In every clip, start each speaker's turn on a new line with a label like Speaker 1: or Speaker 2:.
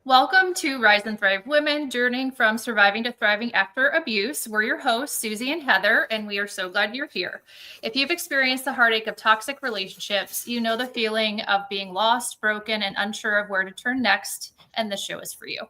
Speaker 1: Welcome to Rise and Thrive Women, journeying from surviving to thriving after abuse. We're your hosts, Susie and Heather, and we are so glad you're here. If you've experienced the heartache of toxic relationships, you know the feeling of being lost, broken, and unsure of where to turn next, and this show is for you.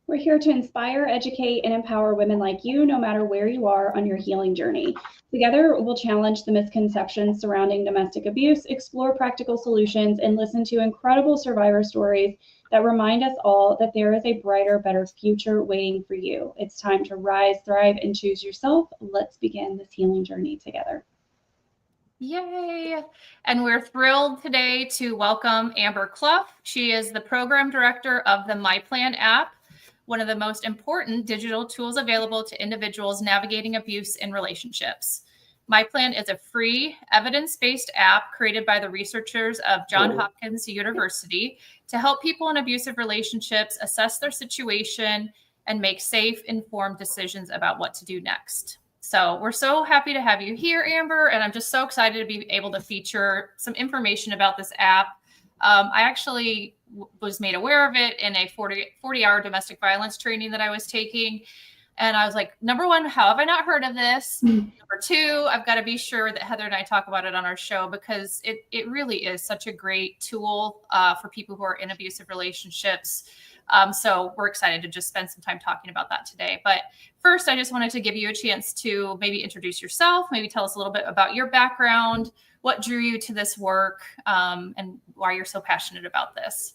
Speaker 2: We're here to inspire, educate, and empower women like you, no matter where you are on your healing journey. Together, we'll challenge the misconceptions surrounding domestic abuse, explore practical solutions, and listen to incredible survivor stories that remind us all that there is a brighter, better future waiting for you. It's time to rise, thrive, and choose yourself. Let's begin this healing journey together.
Speaker 1: Yay! And we're thrilled today to welcome Amber Clough. She is the program director of the MyPlan app, one of the most important digital tools available to individuals navigating abuse in relationships. MyPlan is a free, evidence-based app created by the researchers of Johns Hopkins University to help people in abusive relationships assess their situation and make safe, informed decisions about what to do next. So we're so happy to have you here, Amber, and I'm just so excited to be able to feature some information about this app. I actually was made aware of it in a 40-hour domestic violence training that I was taking. And I was like, number one, how have I not heard of this? Number two, I've got to be sure that Heather and I talk about it on our show because it really is such a great tool for people who are in abusive relationships. So we're excited to just spend some time talking about that today. But first, I just wanted to give you a chance to maybe introduce yourself, maybe tell us a little bit about your background, what drew you to this work, and why you're so passionate about this.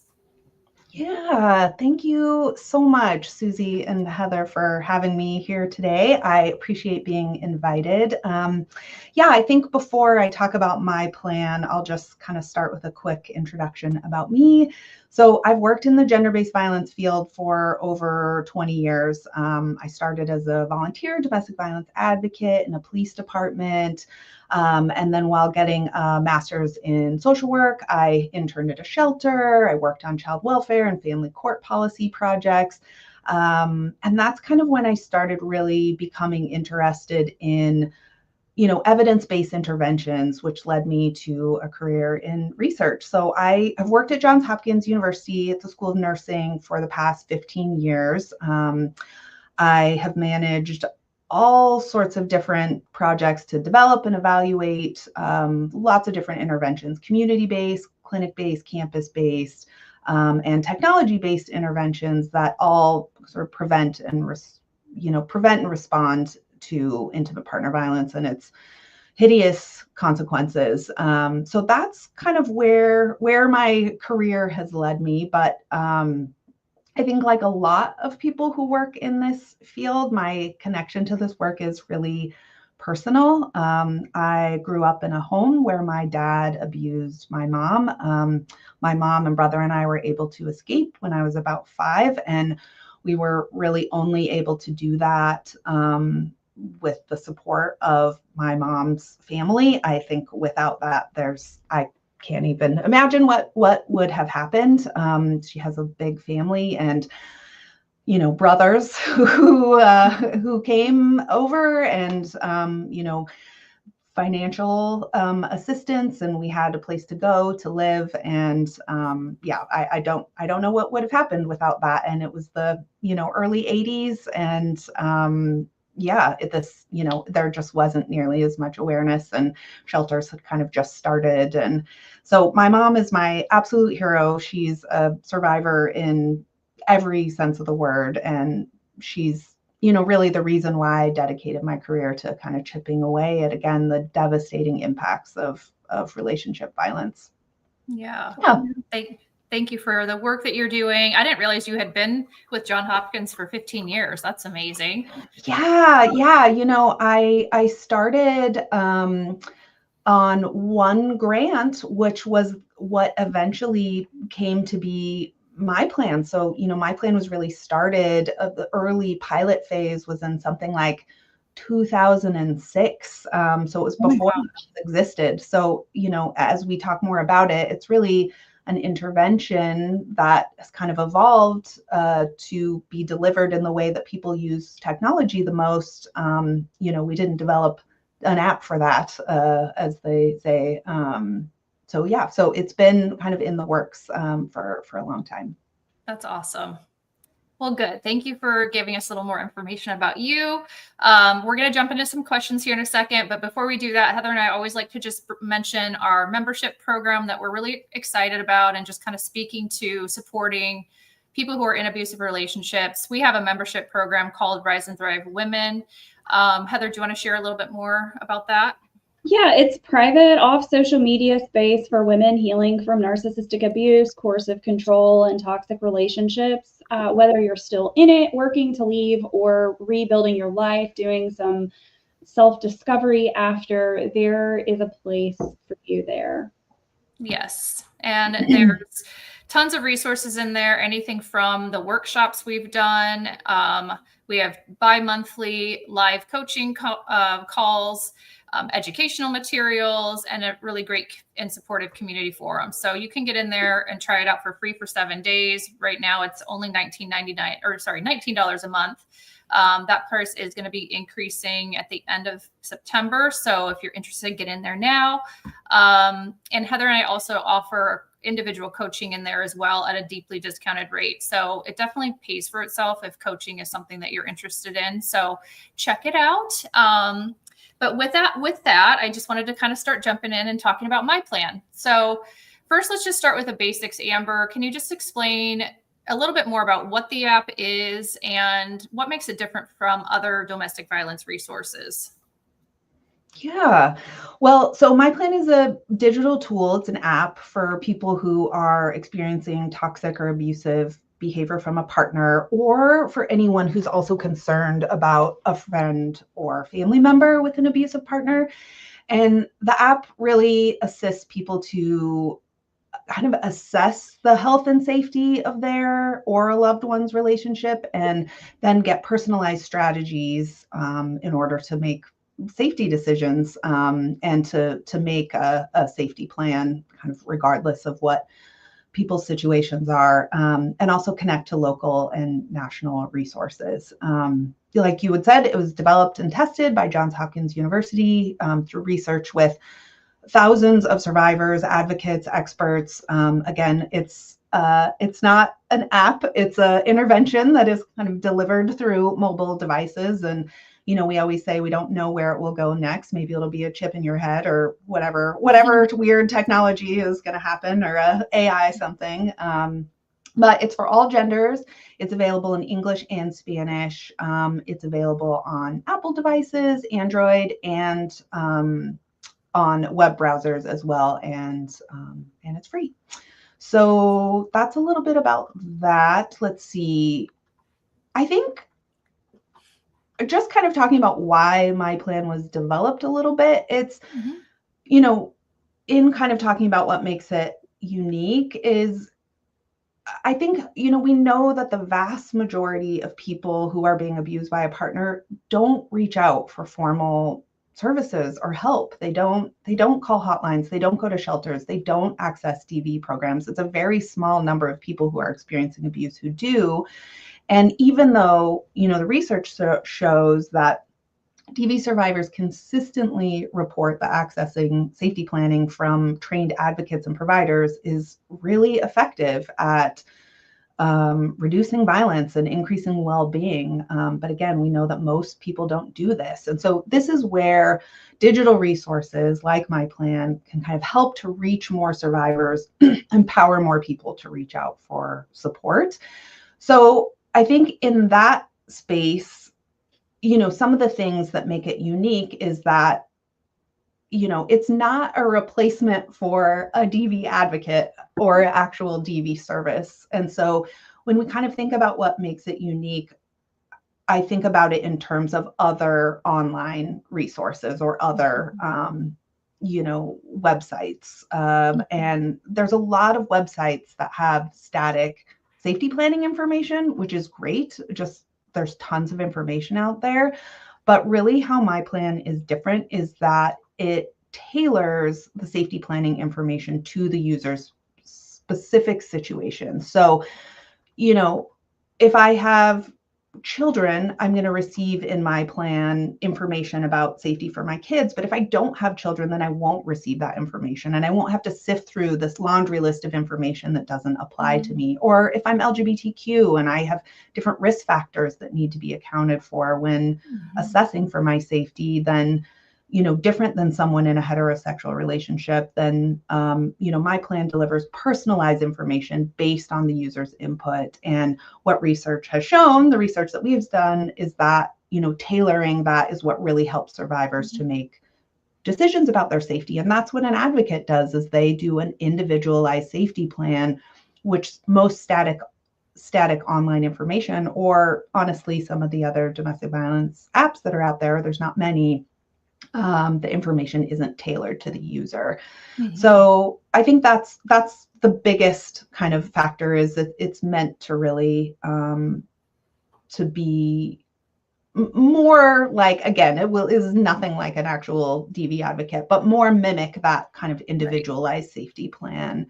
Speaker 3: Yeah, thank you so much, Susie and Heather, for having me here today. I appreciate being invited. I think before I talk about MyPlan, I'll just kind of start with a quick introduction about me. So I've worked in the gender-based violence field for over 20 years. I started as a volunteer domestic violence advocate in a police department. And then while getting a master's in social work, I interned at a shelter. I worked on child welfare and family court policy projects. And that's kind of when I started really becoming interested in evidence-based interventions, which led me to a career in research. So I have worked at Johns Hopkins University at the School of Nursing for the past 15 years. I have managed all sorts of different projects to develop and evaluate lots of different interventions, community-based, clinic-based, campus-based, and technology-based interventions that all sort of prevent and respond to intimate partner violence and its hideous consequences. So that's kind of where my career has led me. But I think like a lot of people who work in this field, my connection to this work is really personal. I grew up in a home where my dad abused my mom. My mom and brother and I were able to escape when I was about 5, and we were really only able to do that with the support of my mom's family. I think without that, I can't even imagine what would have happened. She has a big family and, brothers who came over and, financial assistance, and we had a place to go to live. And I don't know what would have happened without that. And it was the, early 80s. And there just wasn't nearly as much awareness, and shelters had kind of just started. And so my mom is my absolute hero. She's a survivor in every sense of the word. And she's, really the reason why I dedicated my career to kind of chipping away at, again, the devastating impacts of relationship violence.
Speaker 1: Yeah. Thank you for the work that you're doing. I didn't realize you had been with Johns Hopkins for 15 years. That's amazing.
Speaker 3: Yeah. I started on one grant, which was what eventually came to be MyPlan. So, MyPlan was really started, the early pilot phase was in something like 2006. So it was before it existed. So, as we talk more about it, it's really an intervention that has kind of evolved to be delivered in the way that people use technology the most. We didn't develop an app for that, as they say. So it's been kind of in the works for a long time.
Speaker 1: That's awesome. Well, good. Thank you for giving us a little more information about you. We're going to jump into some questions here in a second. But before we do that, Heather and I always like to just mention our membership program that we're really excited about and just kind of speaking to supporting people who are in abusive relationships. We have a membership program called Rise and Thrive Women. Heather, do you want to share a little bit more about that?
Speaker 2: Yeah, it's private, off social media space for women healing from narcissistic abuse, coercive control, and toxic relationships. Whether you're still in it, working to leave, or rebuilding your life, doing some self-discovery after, there is a place for you there.
Speaker 1: Yes. And there's tons of resources in there, anything from the workshops we've done. We have bi-monthly live coaching calls, educational materials, and a really great and supportive community forum. So you can get in there and try it out for free for 7 days. Right now it's only $19 a month. That price is going to be increasing at the end of September. So if you're interested, get in there now. And Heather and I also offer individual coaching in there as well at a deeply discounted rate. So it definitely pays for itself if coaching is something that you're interested in. So check it out. But with that, I just wanted to kind of start jumping in and talking about MyPlan. So first, let's just start with the basics. Amber, can you just explain a little bit more about what the app is and what makes it different from other domestic violence resources?
Speaker 3: Yeah. Well, so MyPlan is a digital tool. It's an app for people who are experiencing toxic or abusive behavior from a partner, or for anyone who's also concerned about a friend or family member with an abusive partner. And the app really assists people to kind of assess the health and safety of their or a loved one's relationship, and then get personalized strategies in order to make safety decisions, and to make a safety plan kind of regardless of what people's situations are, and also connect to local and national resources. Like you had said, it was developed and tested by Johns Hopkins University through research with thousands of survivors, advocates, experts. Again, it's not an app; it's an intervention that is kind of delivered through mobile devices. And we always say we don't know where it will go next. Maybe it'll be a chip in your head or whatever weird technology is going to happen, or a AI something. But it's for all genders. It's available in English and Spanish. It's available on Apple devices, Android, and on web browsers as well. And it's free. So that's a little bit about that. Let's see. I think just kind of talking about why MyPlan was developed a little bit, it's, in kind of talking about what makes it unique is, I think, we know that the vast majority of people who are being abused by a partner don't reach out for formal services or help. They don't call hotlines. They don't go to shelters. They don't access DV programs. It's a very small number of people who are experiencing abuse who do. And even though, the research shows that DV survivors consistently report that accessing safety planning from trained advocates and providers is really effective at reducing violence and increasing well-being. But again, we know that most people don't do this. And so this is where digital resources like MyPlan can kind of help to reach more survivors, empower more people to reach out for support. So I think in that space, some of the things that make it unique is that, it's not a replacement for a DV advocate or actual DV service. And so when we kind of think about what makes it unique, I think about it in terms of other online resources or other, websites. And there's a lot of websites that have static safety planning information, which is great. Just there's tons of information out there. But really how MyPlan is different is that it tailors the safety planning information to the user's specific situation. So, if I have children, I'm going to receive in my plan information about safety for my kids. But if I don't have children, then I won't receive that information, and I won't have to sift through this laundry list of information that doesn't apply to me. Or if I'm LGBTQ and I have different risk factors that need to be accounted for when assessing for my safety, then different than someone in a heterosexual relationship, then, my plan delivers personalized information based on the user's input. And what research has shown, the research that we've done, is that, tailoring that is what really helps survivors to make decisions about their safety. And that's what an advocate does, is they do an individualized safety plan, which most static online information, or honestly, some of the other domestic violence apps that are out there, there's not many, the information isn't tailored to the user. So I think that's the biggest kind of factor, is that it's meant to really to be more like, again, is nothing like an actual DV advocate, but more mimic that kind of individualized safety plan.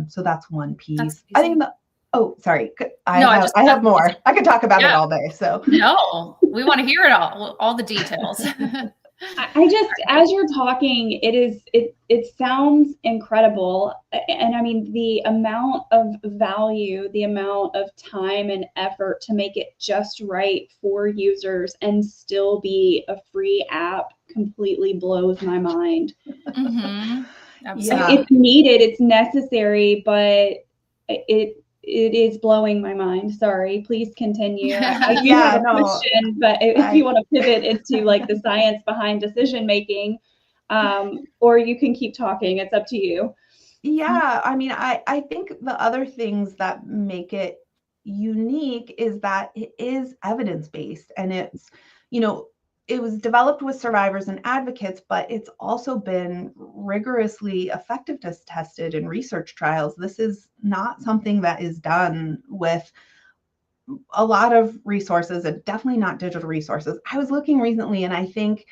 Speaker 3: So that's one piece. I think sorry. I have more. I could talk about it all day. So
Speaker 1: no, we want to hear it all the details.
Speaker 2: I just, as you're talking, it sounds incredible. And I mean, the amount of value, the amount of time and effort to make it just right for users and still be a free app completely blows my mind.
Speaker 1: Absolutely.
Speaker 2: It's needed, it's necessary, but it is blowing my mind. Sorry, please continue. I do have a question, but if you want to pivot into like the science behind decision making, or you can keep talking, it's up to you.
Speaker 3: Yeah, I mean, I think the other things that make it unique is that it is evidence-based, and it's, it was developed with survivors and advocates, but it's also been rigorously effectiveness tested in research trials. This is not something that is done with a lot of resources, and definitely not digital resources. I was looking recently, and I think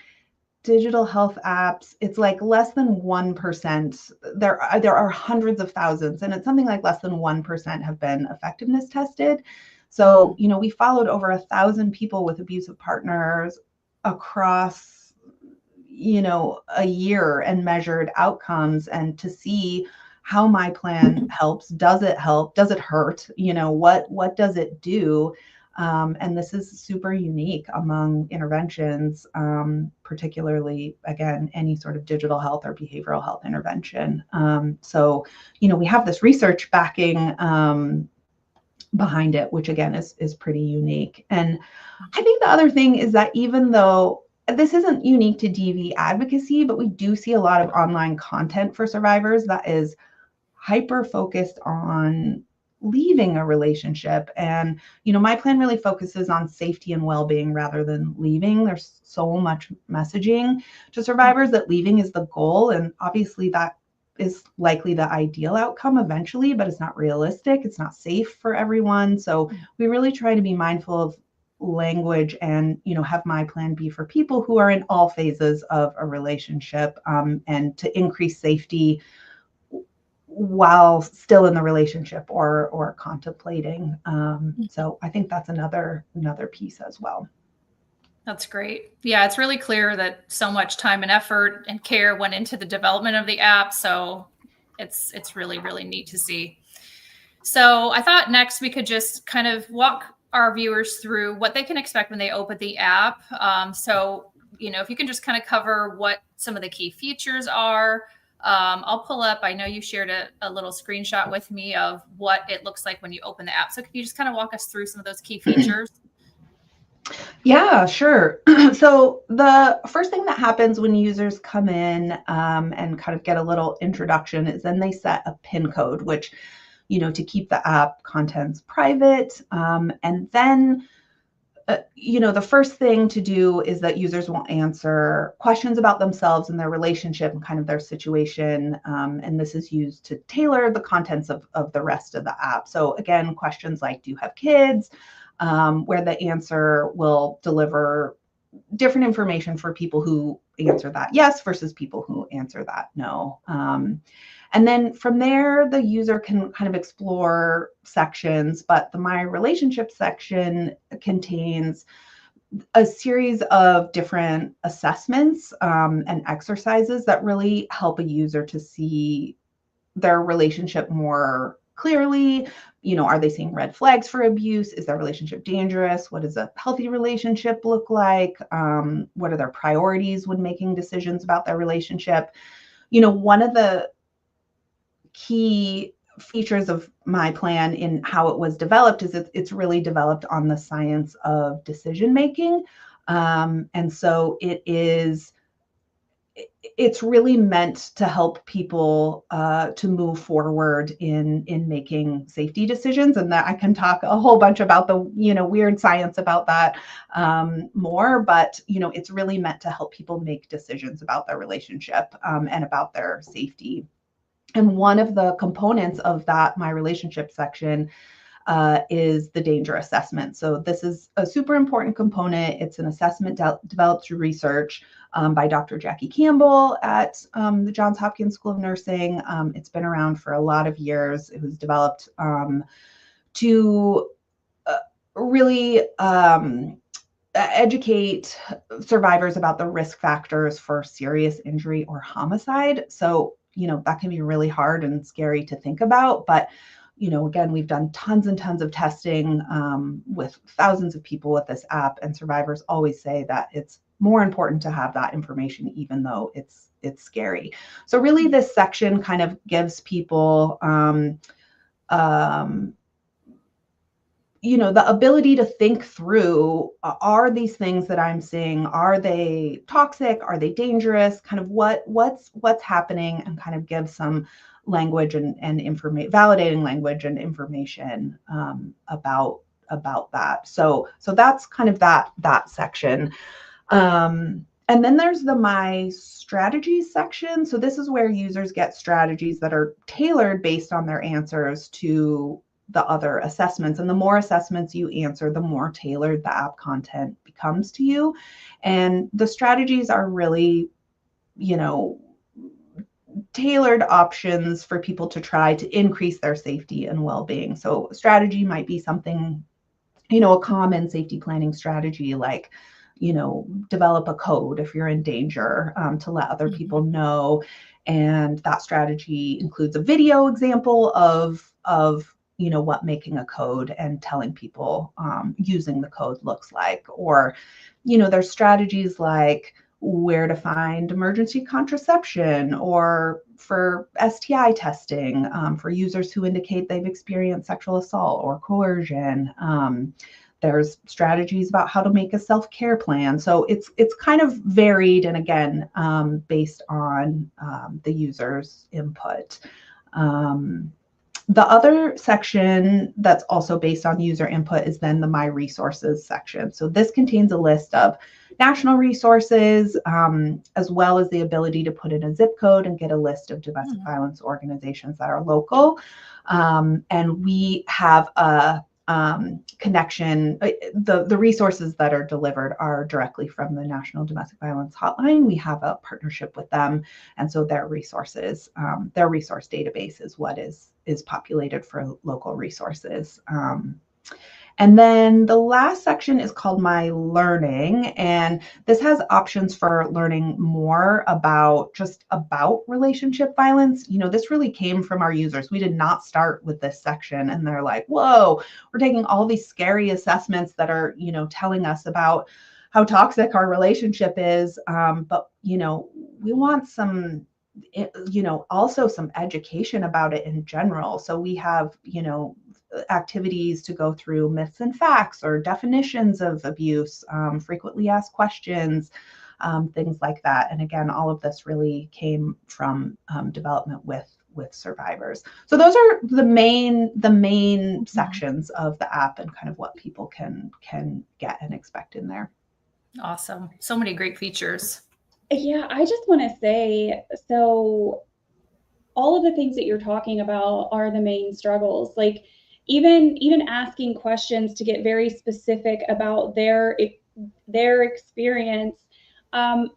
Speaker 3: digital health apps, it's like less than 1%. There are hundreds of thousands, and it's something like less than 1% have been effectiveness tested. So, we followed over 1,000 people with abusive partners across, a year, and measured outcomes, and to see how MyPlan helps. Does it help? Does it hurt? What does it do? And this is super unique among interventions, particularly, again, any sort of digital health or behavioral health intervention. So, we have this research backing behind it, which again is pretty unique. And I think the other thing is that even though this isn't unique to DV advocacy, but we do see a lot of online content for survivors that is hyper focused on leaving a relationship. And, MyPlan really focuses on safety and well-being rather than leaving. There's so much messaging to survivors that leaving is the goal. And obviously that is likely the ideal outcome eventually, but it's not realistic. It's not safe for everyone. So we really try to be mindful of language and, have MyPlan be for people who are in all phases of a relationship, and to increase safety while still in the relationship or contemplating. So I think that's another piece as well.
Speaker 1: That's great. Yeah, it's really clear that so much time and effort and care went into the development of the app. So it's really, really neat to see. So I thought next we could just kind of walk our viewers through what they can expect when they open the app. So, if you can just kind of cover what some of the key features are. I'll pull up, I know you shared a little screenshot with me of what it looks like when you open the app. So can you just kind of walk us through some of those key features?
Speaker 3: Yeah, sure. So the first thing that happens when users come in and kind of get a little introduction is then they set a PIN code, which, to keep the app contents private. And then, the first thing to do is that users will answer questions about themselves and their relationship and kind of their situation. And this is used to tailor the contents of the rest of the app. So again, questions like, do you have kids? Where the answer will deliver different information for people who answer that yes versus people who answer that no. And then from there, the user can kind of explore sections, but the My Relationship section contains a series of different assessments and exercises that really help a user to see their relationship more clearly. Are they seeing red flags for abuse? Is their relationship dangerous? What does a healthy relationship look like? What are their priorities when making decisions about their relationship? One of the key features of MyPlan in how it was developed is it's really developed on the science of decision making. And so it's really meant to help people to move forward in making safety decisions, and that I can talk a whole bunch about the weird science about that more, but it's really meant to help people make decisions about their relationship and about their safety. And one of the components of that My Relationship section is the danger assessment. So this is a super important component. It's an assessment developed through research by Dr. Jackie Campbell at the Johns Hopkins School of Nursing. It's been around for a lot of years. It was developed to really educate survivors about the risk factors for serious injury or homicide. So, that can be really hard and scary to think about, but again, we've done tons and tons of testing with thousands of people with this app, and survivors always say that it's more important to have that information, even though it's scary. So really, this section kind of gives people the ability to think through, are these things that I'm seeing, are they toxic? Are they dangerous? Kind of what's happening, and kind of give some language and validating language and information about that. So that's kind of that section. And then there's the My Strategies section. So this is where users get strategies that are tailored based on their answers to the other assessments. And the more assessments you answer, the more tailored the app content becomes to you. And the strategies are really, tailored options for people to try to increase their safety and well-being. So a strategy might be something, a common safety planning strategy, like, develop a code if you're in danger, to let other people know. And that strategy includes a video example of what making a code and telling people using the code looks like. Or, there's strategies like where to find emergency contraception, or for STI testing, for users who indicate they've experienced sexual assault or coercion. There's strategies about how to make a self-care plan. So it's kind of varied, and again, based on the user's input. The other section that's also based on user input is then the My Resources section. So this contains a list of national resources, as well as the ability to put in a zip code and get a list of domestic violence organizations that are local. And we have a connection. The resources that are delivered are directly from the National Domestic Violence Hotline. We have a partnership with them, and so their resources, their resource database is what is populated for local resources. And then the last section is called My Learning, and this has options for learning more about relationship violence. This really came from our users. We did not start with this section and they're like, whoa, we're taking all these scary assessments that are, telling us about how toxic our relationship is. But, we want some, also some education about it in general. So we have, activities to go through myths and facts or definitions of abuse, frequently asked questions, things like that. And again, all of this really came from development with survivors. So those are the main sections of the app, and kind of what people can get and expect in there.
Speaker 1: Awesome. So many great features.
Speaker 2: Yeah, I just want to say, so all of the things that you're talking about are the main struggles. Like even asking questions to get very specific about their experience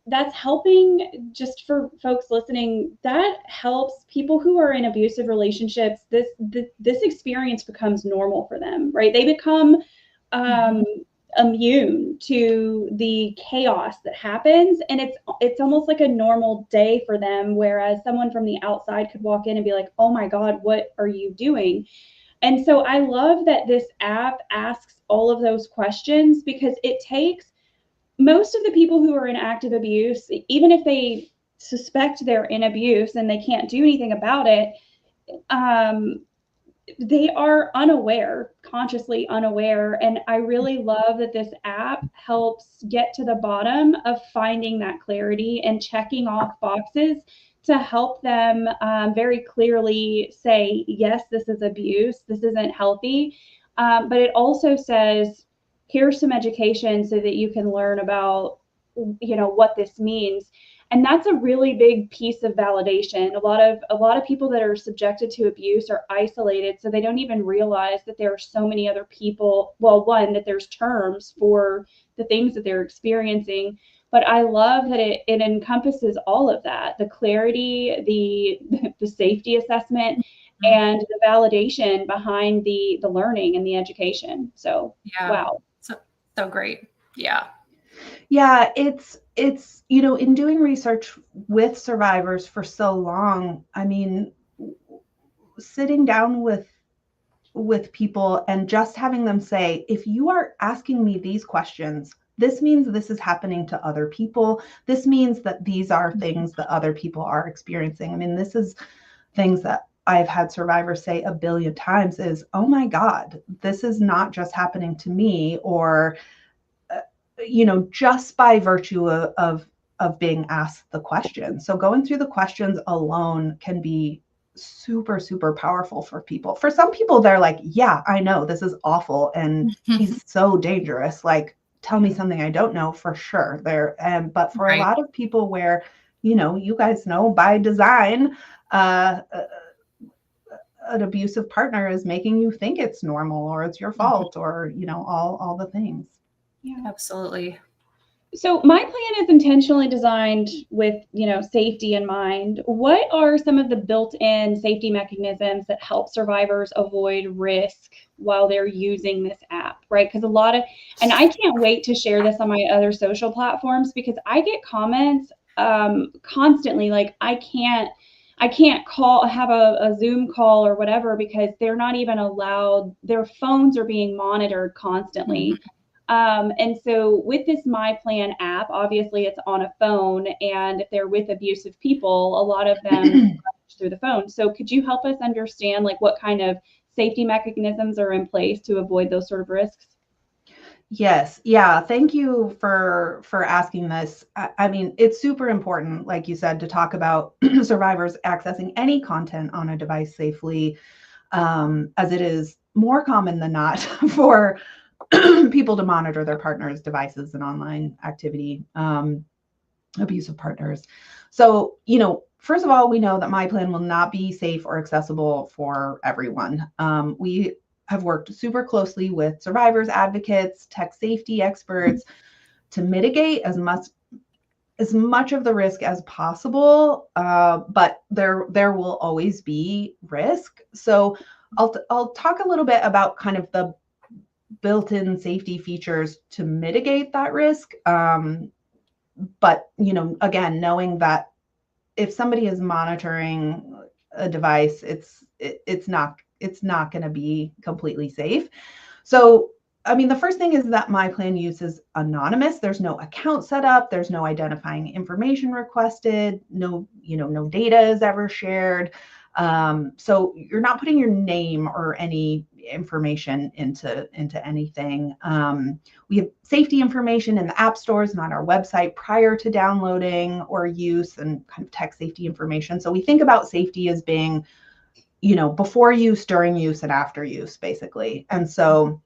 Speaker 2: That's helping, just for folks listening, that helps people who are in abusive relationships. This experience becomes normal for them, right? They become immune to the chaos that happens, and it's almost like a normal day for them, whereas someone from the outside could walk in and be like, oh my God, what are you doing? And so I love that this app asks all of those questions, because it takes most of the people who are in active abuse, even if they suspect they're in abuse and they can't do anything about it, they are unaware, consciously unaware. And I really love that this app helps get to the bottom of finding that clarity and checking off boxes to help them very clearly say, yes, this is abuse, this isn't healthy. But it also says, here's some education so that you can learn about, what this means. And that's a really big piece of validation. A lot of people that are subjected to abuse are isolated, so they don't even realize that there are so many other people. Well, one, that there's terms for the things that they're experiencing. But I love that it encompasses all of that: the clarity, the safety assessment, and the validation behind the learning and the education. So
Speaker 1: Yeah.
Speaker 2: wow.
Speaker 1: So great. Yeah.
Speaker 3: Yeah, it's in doing research with survivors for so long, I mean, sitting down with people and just having them say, if you are asking me these questions, this means this is happening to other people. This means that these are things that other people are experiencing. I mean, this is things that I've had survivors say a billion times is, oh my God, this is not just happening to me, or just by virtue of being asked the question. So going through the questions alone can be super, super powerful for people. For some people, they're like, yeah, I know this is awful and he's so dangerous. Like, tell me something I don't know, for sure. But for a lot of people where, you guys know by design, an abusive partner is making you think it's normal or it's your fault, or, all the things.
Speaker 2: Yeah,
Speaker 1: absolutely.
Speaker 2: So MyPlan is intentionally designed with, safety in mind. What are some of the built-in safety mechanisms that help survivors avoid risk while they're using this app, right? Because and I can't wait to share this on my other social platforms, because I get comments constantly like, I can't have a Zoom call or whatever, because they're not even allowed, their phones are being monitored constantly. And so with this MyPlan app, obviously it's on a phone, and if they're with abusive people, a lot of them through the phone. So could you help us understand what kind of safety mechanisms are in place to avoid those sort of risks?
Speaker 3: Yes. Yeah. Thank you for asking this. I mean, it's super important, like you said, to talk about survivors accessing any content on a device safely, as it is more common than not for people to monitor their partner's devices and online activity, abusive partners. So, first of all, we know that MyPlan will not be safe or accessible for everyone. We have worked super closely with survivors, advocates, tech safety experts to mitigate as much of the risk as possible, but there will always be risk. So I'll talk a little bit about kind of the built-in safety features to mitigate that risk. But, again, knowing that if somebody is monitoring a device, it's not going to be completely safe. So, I mean, the first thing is that MyPlan use is anonymous. There's no account set up. There's no identifying information requested. No data is ever shared. So you're not putting your name or any information into anything. We have safety information in the app stores and on our website prior to downloading or use, and kind of tech safety information. So we think about safety as being, before use, during use, and after use, basically. And so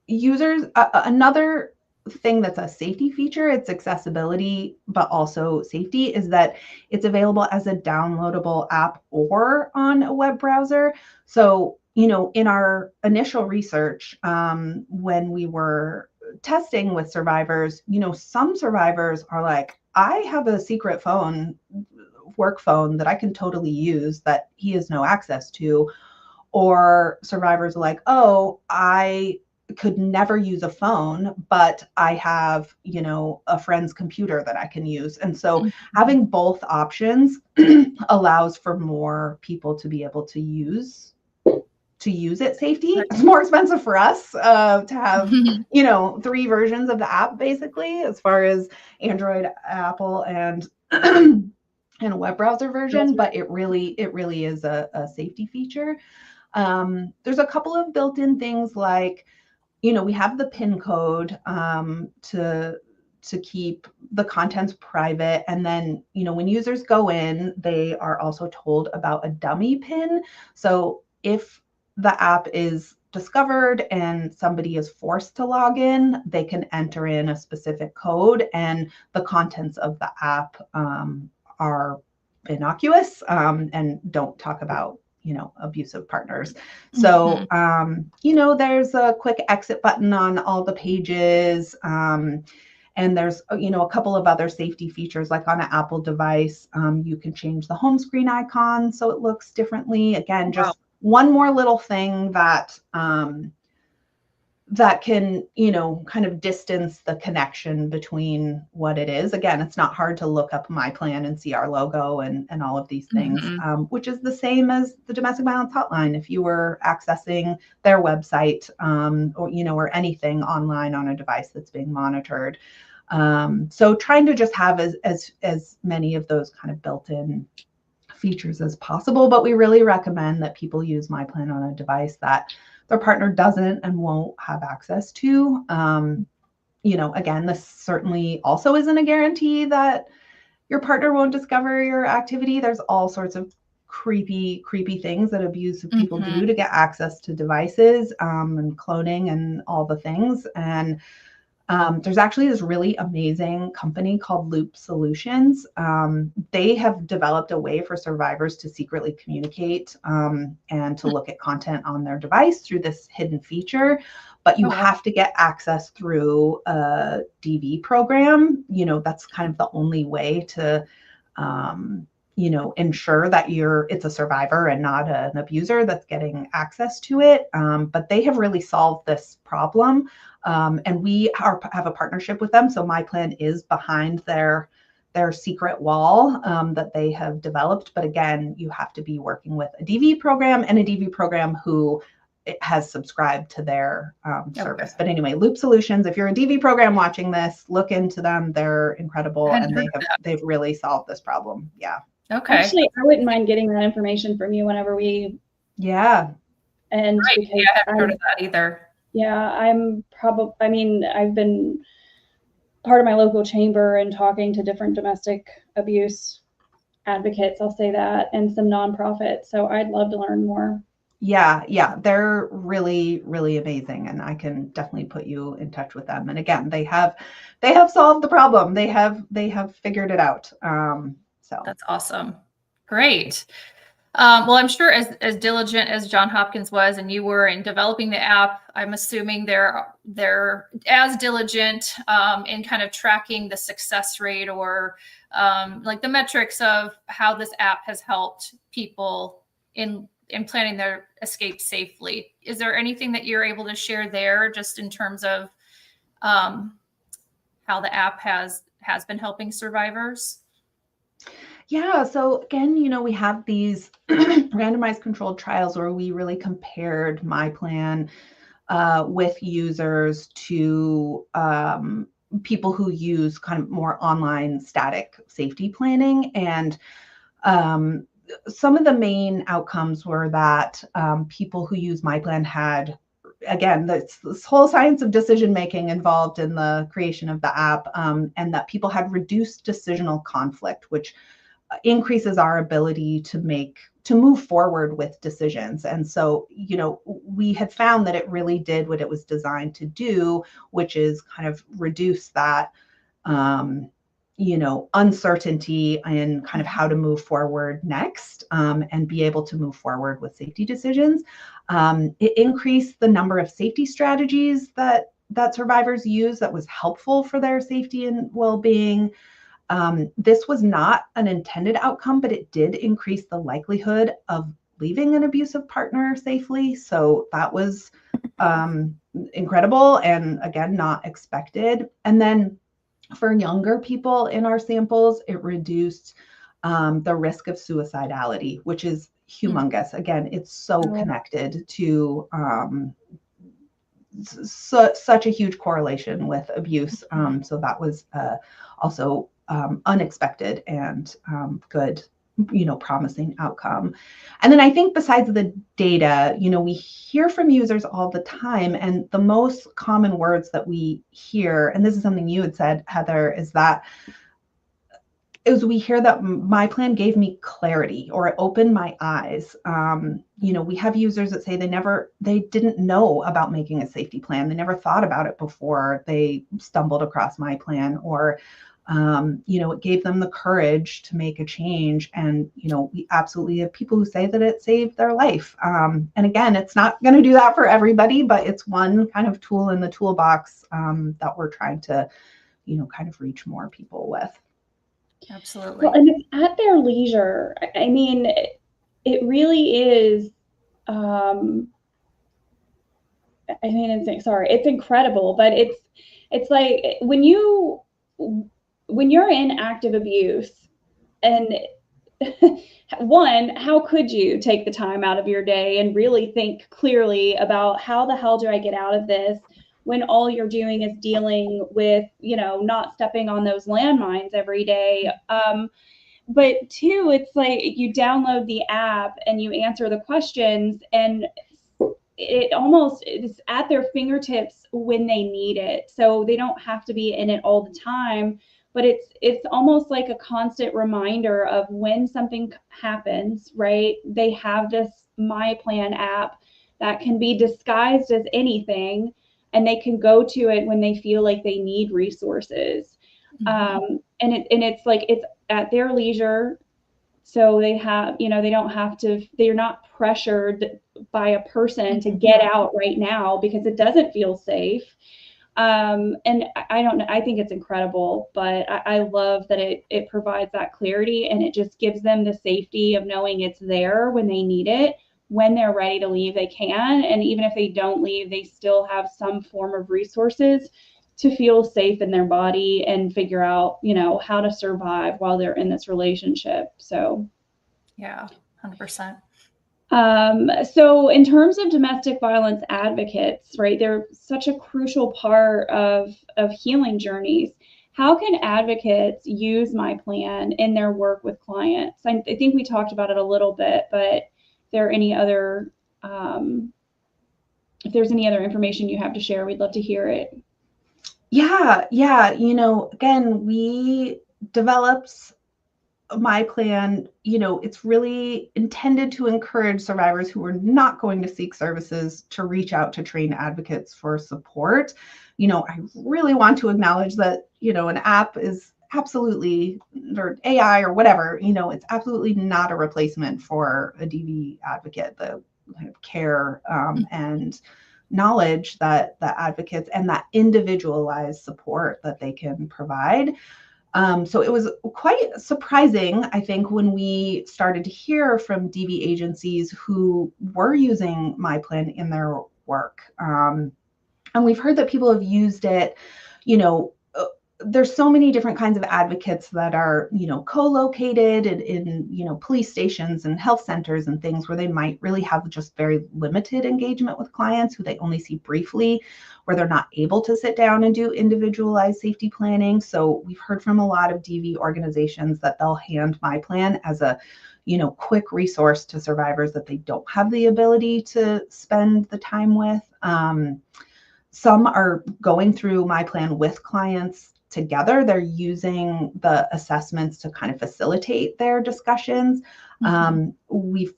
Speaker 3: users, another thing that's a safety feature, it's accessibility, but also safety, is that it's available as a downloadable app or on a web browser. So, in our initial research, when we were testing with survivors, some survivors are like, I have a secret phone, work phone that I can totally use that he has no access to. Or survivors are like, oh, I could never use a phone, but I have, a friend's computer that I can use. And so having both options allows for more people to be able to use it safety. It's more expensive for us to have, 3 versions of the app, basically, as far as Android, Apple, and and a web browser version, but it really is a safety feature. There's a couple of built-in things like, we have the PIN code to keep the contents private. And then, when users go in, they are also told about a dummy PIN. So if the app is discovered and somebody is forced to log in, they can enter in a specific code, and the contents of the app are innocuous and don't talk about abusive partners. So, there's a quick exit button on all the pages. And there's, a couple of other safety features, like on an Apple device, you can change the home screen icon so it looks differently. Again, just one more little thing that that can, kind of distance the connection between what it is. Again, it's not hard to look up MyPlan and see our logo and all of these things, which is the same as the domestic violence hotline. If you were accessing their website or anything online on a device that's being monitored. So trying to just have as many of those kind of built-in features as possible, but we really recommend that people use MyPlan on a device that their partner doesn't and won't have access to. Again, this certainly also isn't a guarantee that your partner won't discover your activity. There's all sorts of creepy things that abusive people do to get access to devices, and cloning and all the things. And there's actually this really amazing company called Loop Solutions. They have developed a way for survivors to secretly communicate and to look at content on their device through this hidden feature. But you have to get access through a DV program. That's kind of the only way to ensure that it's a survivor and not an abuser that's getting access to it. But they have really solved this problem. And we have a partnership with them. So MyPlan is behind their secret wall that they have developed. But again, you have to be working with a DV program and a DV program who has subscribed to their service. But anyway, Loop Solutions, if you're a DV program watching this, look into them. They're incredible, and they've really solved this problem. Yeah.
Speaker 1: Okay.
Speaker 2: Actually, I wouldn't mind getting that information from you whenever we.
Speaker 3: Yeah.
Speaker 2: And
Speaker 1: right. Yeah, I haven't heard of that either.
Speaker 2: Yeah, I've been part of my local chamber and talking to different domestic abuse advocates, I'll say that, and some nonprofits. So I'd love to learn more.
Speaker 3: Yeah, they're really, really amazing, and I can definitely put you in touch with them. And again, they have solved the problem. They have figured it out. So
Speaker 1: that's awesome. Great. Well, I'm sure as diligent as John Hopkins was and you were in developing the app, I'm assuming they're as diligent in kind of tracking the success rate or like the metrics of how this app has helped people in planning their escape safely. Is there anything that you're able to share there, just in terms of how the app has been helping survivors?
Speaker 3: Yeah. So again, we have these randomized controlled trials where we really compared MyPlan with users to people who use kind of more online static safety planning. And some of the main outcomes were that people who use MyPlan had, again, this whole science of decision making involved in the creation of the app, and that people had reduced decisional conflict, which increases our ability to move forward with decisions. And so, we had found that it really did what it was designed to do, which is kind of reduce that, uncertainty in kind of how to move forward next, and be able to move forward with safety decisions. It increased the number of safety strategies that that survivors use that was helpful for their safety and well-being. This was not an intended outcome, but it did increase the likelihood of leaving an abusive partner safely. So that was incredible, and again, not expected. And then for younger people in our samples, it reduced the risk of suicidality, which is humongous. Again, it's so connected to such a huge correlation with abuse. So that was also unexpected and good, promising outcome. And then I think besides the data, we hear from users all the time, and the most common words that we hear, and this is something you had said, Heather, is we hear that MyPlan gave me clarity, or it opened my eyes. We have users that say they didn't know about making a safety plan. They never thought about it before they stumbled across MyPlan, or it gave them the courage to make a change. And, we absolutely have people who say that it saved their life. And again, it's not going to do that for everybody, but it's one kind of tool in the toolbox that we're trying to, kind of reach more people with.
Speaker 1: Absolutely.
Speaker 2: Well, and it's at their leisure. I mean, it really is. It's incredible, but it's like when you're in active abuse, and one, how could you take the time out of your day and really think clearly about how the hell do I get out of this, when all you're doing is dealing with, not stepping on those landmines every day. But two, it's like you download the app and you answer the questions, and it's at their fingertips when they need it. So they don't have to be in it all the time, but it's almost like a constant reminder of when something happens, right? They have this MyPlan app that can be disguised as anything, and they can go to it when they feel like they need resources. And it's like it's at their leisure. So they have, they don't have to, they're not pressured by a person to get out right now because it doesn't feel safe. And I don't know, I think it's incredible, but I love that it provides that clarity, and it just gives them the safety of knowing it's there when they need it. When they're ready to leave, they can. And even if they don't leave, they still have some form of resources to feel safe in their body and figure out, how to survive while they're in this relationship. So,
Speaker 1: yeah, 100%.
Speaker 2: So in terms of domestic violence advocates, right, they're such a crucial part of healing journeys. How can advocates use MyPlan in their work with clients? I think we talked about it a little bit, but if there's any other information you have to share, we'd love to hear it.
Speaker 3: Yeah. Again, we developed MyPlan. It's really intended to encourage survivors who are not going to seek services to reach out to trained advocates for support. I really want to acknowledge that, an app is absolutely, or AI or whatever, it's absolutely not a replacement for a DV advocate. The kind of care and knowledge that the advocates and that individualized support that they can provide. So it was quite surprising, I think, when we started to hear from DV agencies who were using MyPlan in their work. And we've heard that people have used it, there's so many different kinds of advocates that are, co-located in police stations and health centers and things where they might really have just very limited engagement with clients who they only see briefly, where they're not able to sit down and do individualized safety planning. So we've heard from a lot of DV organizations that they'll hand MyPlan as a, quick resource to survivors that they don't have the ability to spend the time with. Some are going through MyPlan with clients together. They're using the assessments to kind of facilitate their discussions. We've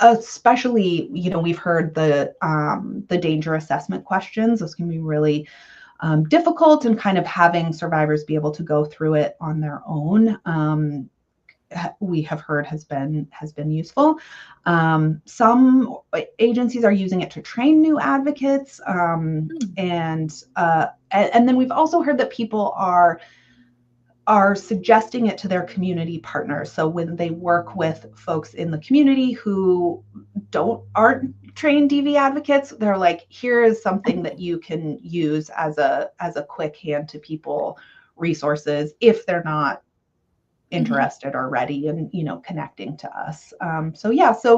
Speaker 3: especially, we've heard the danger assessment questions. Those can be really difficult, and kind of having survivors be able to go through it on their own we have heard has been useful. Some agencies are using it to train new advocates, and then we've also heard that people are suggesting it to their community partners. So when they work with folks in the community who aren't trained DV advocates, they're like, here is something that you can use as a quick hand to people resources if they're not interested or ready and connecting to us. So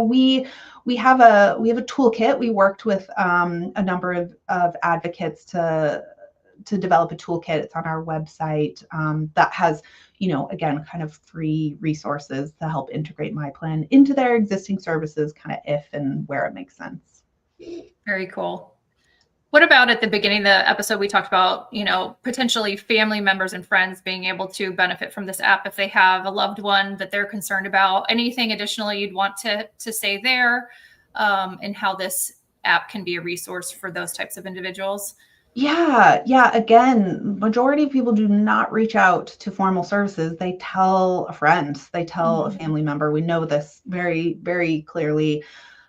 Speaker 3: we have a toolkit. We worked with a number of advocates to develop a toolkit. It's on our website that has, again, kind of free resources to help integrate MyPlan into their existing services, kind of if and where it makes sense.
Speaker 1: Very cool. What about at the beginning of the episode, we talked about, potentially family members and friends being able to benefit from this app if they have a loved one that they're concerned about. Anything additionally you'd want to say there, and how this app can be a resource for those types of individuals?
Speaker 3: Yeah. Again, majority of people do not reach out to formal services. They tell a friend, they tell a family member. We know this very, very clearly.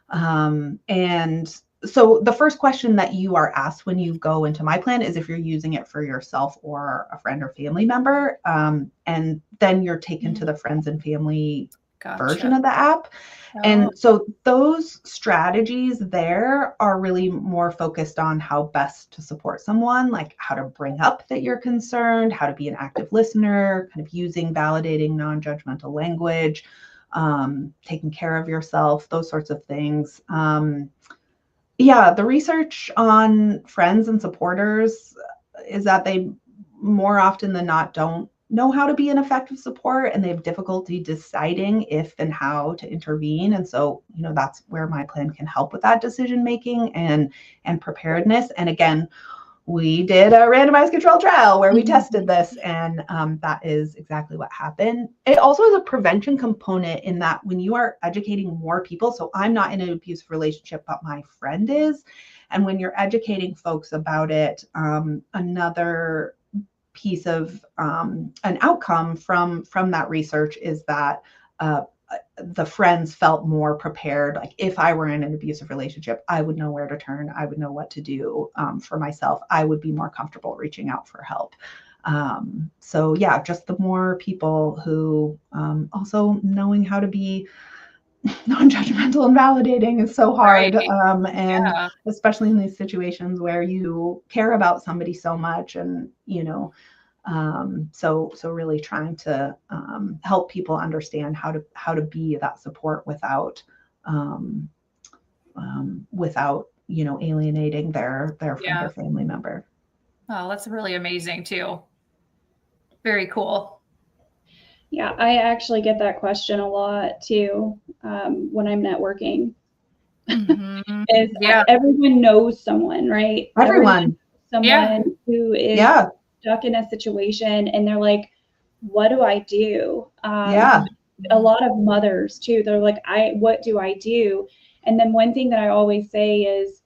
Speaker 3: And so the first question that you are asked when you go into MyPlan is if you're using it for yourself or a friend or family member. And then you're taken to the friends and family version of the app. And so those strategies there are really more focused on how best to support someone, like how to bring up that you're concerned, how to be an active listener, kind of using validating, non-judgmental language, taking care of yourself, those sorts of things. The research on friends and supporters is that they more often than not don't know how to be an effective support, and they have difficulty deciding if and how to intervene. And so, that's where MyPlan can help with that decision making and preparedness. And again, we did a randomized control trial where we tested this, and that is exactly what happened. It also has a prevention component in that when you are educating more people, so I'm not in an abusive relationship, but my friend is. And when you're educating folks about it, another piece of an outcome from that research is that the friends felt more prepared. Like if I were in an abusive relationship, I would know where to turn. I would know what to do for myself. I would be more comfortable reaching out for help. Just the more people who also knowing how to be non-judgmental and validating is so hard. And especially in these situations where you care about somebody so much and, so really trying to help people understand how to be that support without alienating their friend or family member.
Speaker 1: Oh, that's really amazing too. Very cool.
Speaker 2: Yeah, I actually get that question a lot too when I'm networking. Everyone knows someone, right?
Speaker 3: Everyone
Speaker 2: knows someone who is stuck in a situation, and they're like, "What do I do?" A lot of mothers too. They're like, "What do I do?" And then one thing that I always say is,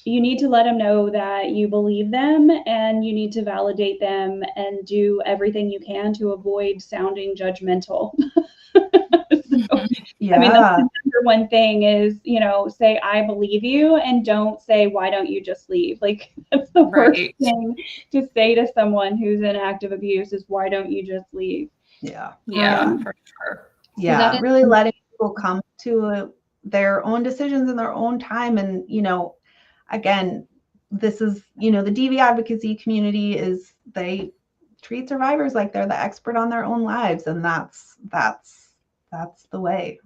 Speaker 2: you need to let them know that you believe them, and you need to validate them and do everything you can to avoid sounding judgmental. I mean, that's the number one thing is, say, I believe you, and don't say, why don't you just leave? Like, that's the worst thing to say to someone who's in active abuse is, why don't you just leave?
Speaker 1: For sure.
Speaker 3: Yeah, so really letting people come to their own decisions in their own time. And, again, this is, the DV advocacy community they treat survivors like they're the expert on their own lives. And that's the way.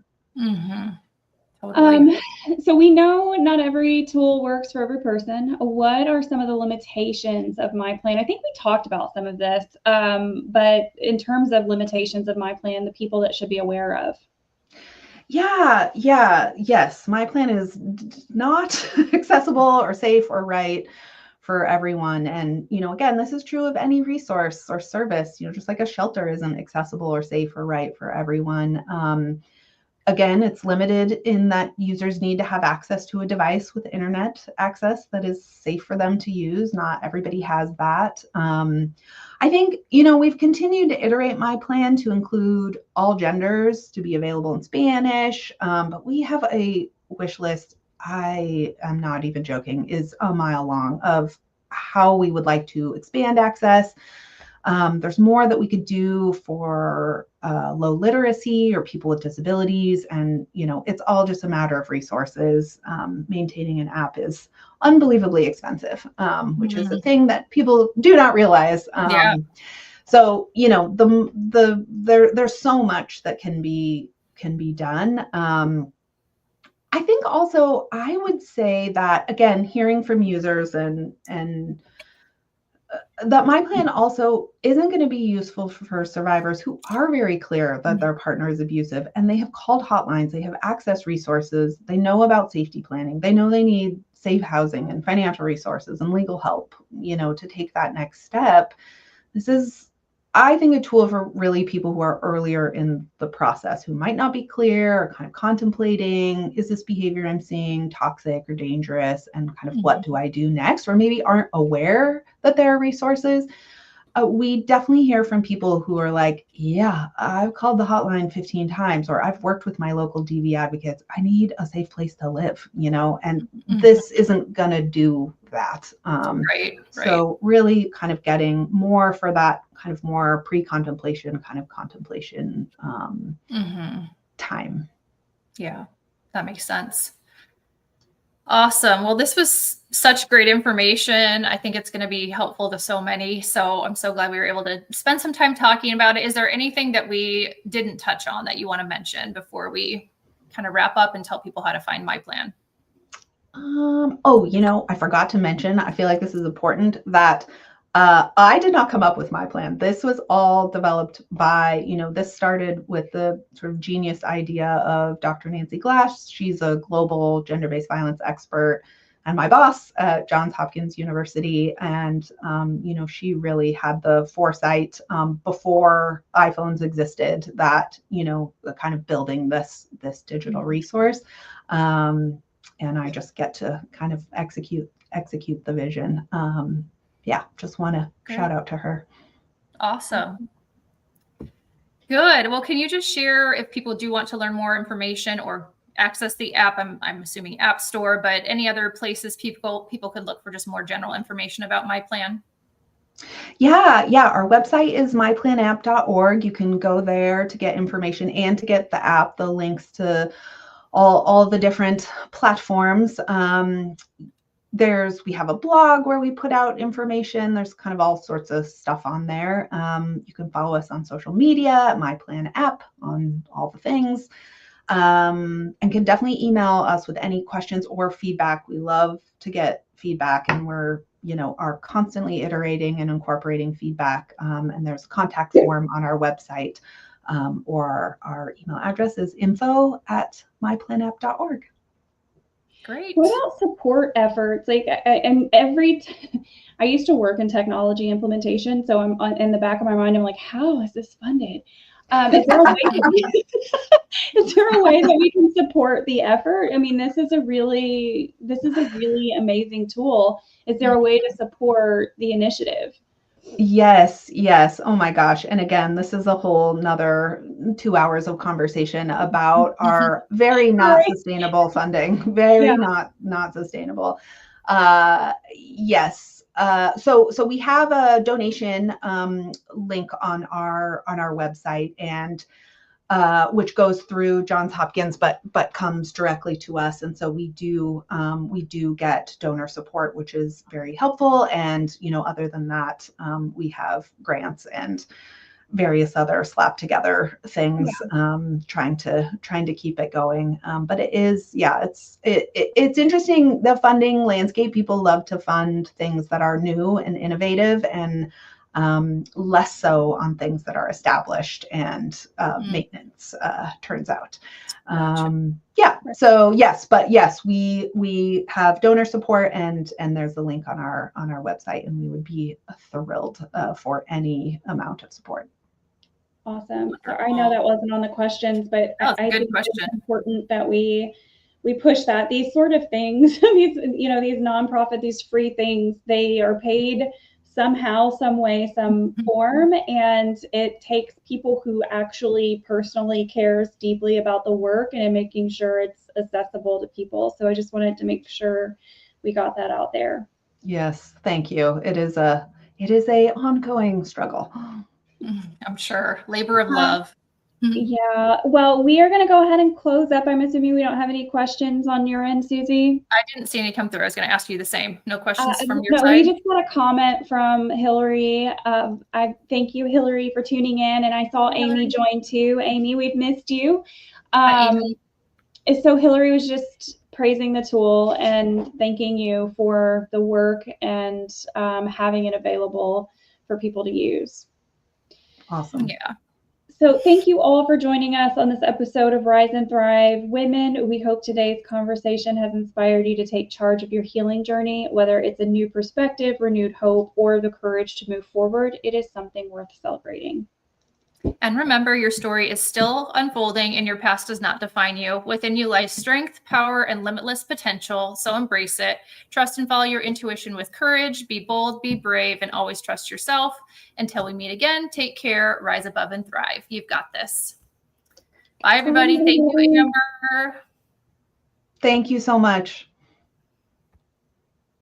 Speaker 1: Totally.
Speaker 2: So we know not every tool works for every person. What are some of the limitations of MyPlan? I think we talked about some of this, but in terms of limitations of MyPlan, the people that should be aware of.
Speaker 3: Yes. MyPlan is not accessible or safe or right for everyone. And, again, this is true of any resource or service, just like a shelter isn't accessible or safe or right for everyone. Again, it's limited in that users need to have access to a device with internet access that is safe for them to use. Not everybody has that. I think, we've continued to iterate MyPlan to include all genders, to be available in Spanish, but we have a wish list, I am not even joking, is a mile long of how we would like to expand access. There's more that we could do for low literacy or people with disabilities. And, it's all just a matter of resources. Maintaining an app is unbelievably expensive, which is a thing that people do not realize.
Speaker 1: Yeah.
Speaker 3: So, there's so much that can be done. I think also I would say that, again, hearing from users and that MyPlan also isn't going to be useful for survivors who are very clear that their partner is abusive, and they have called hotlines, they have access resources, they know about safety planning, they know they need safe housing and financial resources and legal help, to take that next step. This is, I think, a tool for really people who are earlier in the process, who might not be clear or kind of contemplating, is this behavior I'm seeing toxic or dangerous? And kind of what do I do next? Or maybe aren't aware that there are resources. We definitely hear from people who are like, yeah, I've called the hotline 15 times, or I've worked with my local DV advocates. I need a safe place to live, and this isn't going to do that.
Speaker 1: Right.
Speaker 3: So really kind of getting more for that kind of more pre-contemplation kind of contemplation time.
Speaker 1: Yeah, that makes sense. Awesome. Well, this was such great information. I think it's going to be helpful to so many. So I'm so glad we were able to spend some time talking about it. Is there anything that we didn't touch on that you want to mention before we kind of wrap up and tell people how to find MyPlan?
Speaker 3: I forgot to mention, I feel like this is important, that I did not come up with MyPlan. This was all developed by, this started with the sort of genius idea of Dr. Nancy Glass. She's a global gender-based violence expert and my boss at Johns Hopkins University. And, she really had the foresight before iPhones existed that, kind of building this digital resource. And I just get to kind of execute the vision. Just want to shout out to her.
Speaker 1: Awesome. Good. Well, can you just share, if people do want to learn more information or access the app, I'm assuming App Store, but any other places people could look for just more general information about MyPlan?
Speaker 3: Yeah. Our website is myplanapp.org. You can go there to get information and to get the app, the links to all the different platforms. We have a blog where we put out information. There's kind of all sorts of stuff on there. You can follow us on social media, MyPlan app, on all the things, and can definitely email us with any questions or feedback. We love to get feedback, and we're are constantly iterating and incorporating feedback. And there's a contact form on our website, or our email address is info@myplanapp.org.
Speaker 1: Great.
Speaker 2: What about support efforts? Like, I used to work in technology implementation, so I'm in the back of my mind, I'm like, how is this funded? Is there a way that we can support the effort? I mean, this is a really amazing tool. Is there a way to support the initiative?
Speaker 3: Yes. Oh my gosh. And again, this is a whole nother 2 hours of conversation about our very not sustainable funding, not sustainable. Yes. So we have a donation link on our website, and which goes through Johns Hopkins, but comes directly to us. And so we do get donor support, which is very helpful. And, other than that, we have grants and various other slap together things, trying to keep it going. But it is, it's interesting, the funding landscape. People love to fund things that are new and innovative, and less so on things that are established and maintenance, turns out. So yes, but yes, we have donor support, and there's a link on our website, and we would be thrilled for any amount of support.
Speaker 2: Awesome. So I know that wasn't on the questions, but
Speaker 1: That was a
Speaker 2: I
Speaker 1: good
Speaker 2: think
Speaker 1: question.
Speaker 2: it's important that we push that. These sort of things, these nonprofit, these free things, they are paid somehow, some way, some form, and it takes people who actually personally cares deeply about the work and making sure it's accessible to people. So I just wanted to make sure we got that out there.
Speaker 3: Yes, thank you. It is a ongoing struggle.
Speaker 1: I'm sure. Labor of love.
Speaker 2: Yeah. Well, we are going to go ahead and close up. I'm assuming we don't have any questions on your end, Susie.
Speaker 1: I didn't see any come through. I was going to ask you the same. No questions from your
Speaker 2: No,
Speaker 1: side?
Speaker 2: we just got a comment from Hillary. I thank you, Hillary, for tuning in. And I saw Amy join too. Amy, we've missed you.
Speaker 1: Hi, Amy.
Speaker 2: So Hillary was just praising the tool and thanking you for the work and having it available for people to use.
Speaker 3: Awesome.
Speaker 1: Yeah.
Speaker 2: So thank you all for joining us on this episode of Rise and Thrive Women. We hope today's conversation has inspired you to take charge of your healing journey, whether it's a new perspective, renewed hope, or the courage to move forward. It is something worth celebrating.
Speaker 1: And remember, your story is still unfolding and your past does not define you. Within you lies strength, power, and limitless potential. So embrace it. Trust and follow your intuition with courage. Be bold, be brave, and always trust yourself. Until we meet again, take care, rise above, and thrive. You've got this. Bye, everybody. Thank you, Amber.
Speaker 3: Thank you so much.